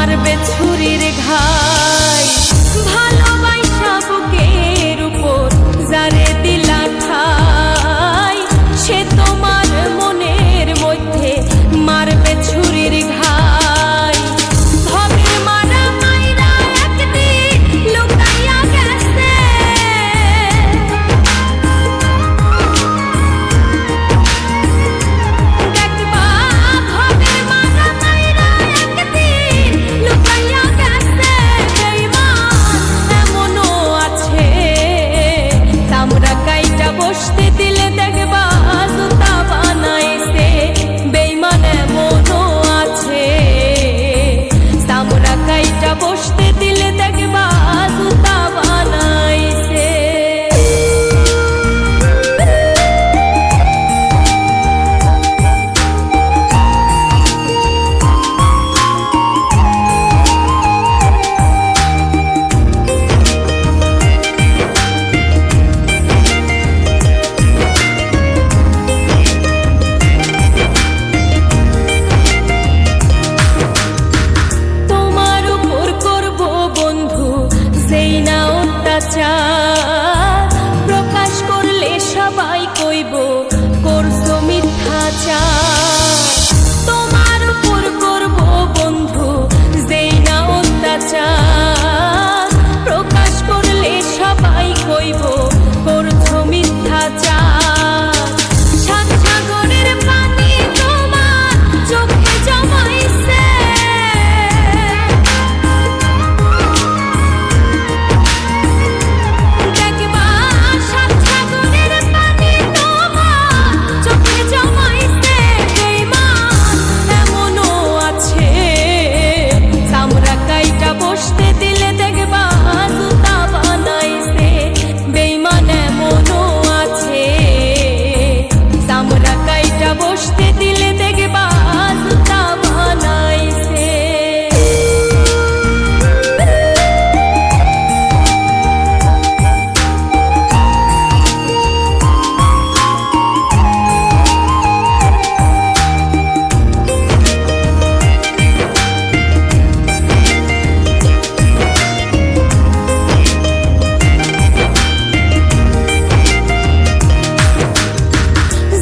মারবে ছুরির ঘাই। ভালোবাসা বুকের উপর যারে দিলা ঠাই, সে তোমার মনের মধ্যে মারবে ছুরির ঘাই। ভবের মারা মাইরা একদিন লুকাইয়া গেছে, দেখবা ভবের মারা মাইরা একদিন লুকাইয়া গেছে। বেঈমান এমনও আছে, চামড়া কাইটা বসতে দিলে দেখবা জুতা বানাইছে। বেঈমান এমনও আছে, চামড়া কাইটা বসতে দিলে দেখবা জুতা বানাইছে। তোমার উপর করব বন্ধু যেই না অত্যাচার, প্রকাশ করলে সবাই কইব করছো মিথ্যাচার। তোমার উপর করব বন্ধু যেই না অত্যাচার, প্রকাশ করলে সবাই কইব করছো মিথ্যাচার। সাত সাগরের পানি তোমার চোখে জমাইছে, দেখবা সাত সাগরের পানি তোমার চোখে জমাইছে। বেঈমান এমনও আছে, চামড়া কাইটা বসতে দিলে দেখবা জুতা বানাইছে। বেঈমান এমনও আছে, চামড়া কাইটা বসতে দিলে দেখবা জুতা বানাইছে।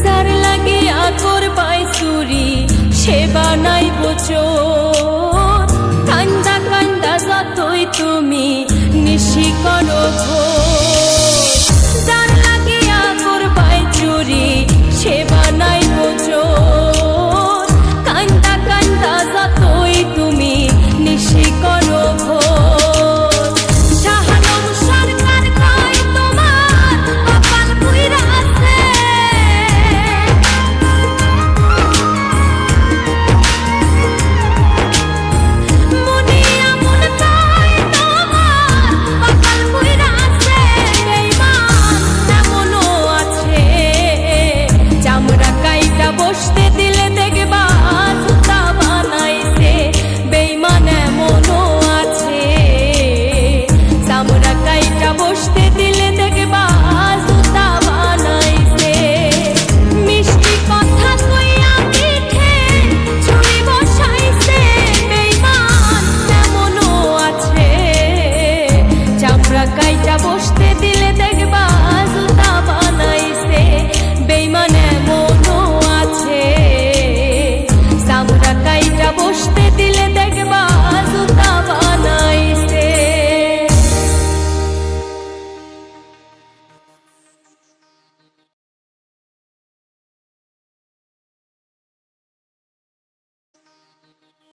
যার লাগিয়া করবাই চুরি সে বানাইব চোর। কান্দা কান্দা যতই তুমি নিশি করো ভোর, যার লাগিয়া করবাই চুরি সে বানাইব চোর। কান্দা কান্দা যতই তুমি নিশি করো ভোর। শাহালম সরকার কয় তোমার কপাল পুইরা আছে, মুনিয়া মন কয় তোমার কপাল পুইরা আছে। বেঈমান এমনও আছে, চামড়া কাইটা বসতে দিলে দেখবা জুতা বানাইছে। বেঈমান এমনও আছে, চামড়া কাইটা বসতে দিলে দেখবা জুতা বানাইছে। মিষ্টি কথা কইয়া পিঠে ছুরি বসাইছে। বেঈমান এমনও আছে, চামড়া কাইটা বসতে দিলে দেখবা জুতা বানাইছে। বেঈমান এমনও আছে, চামড়া কাইটা বসতে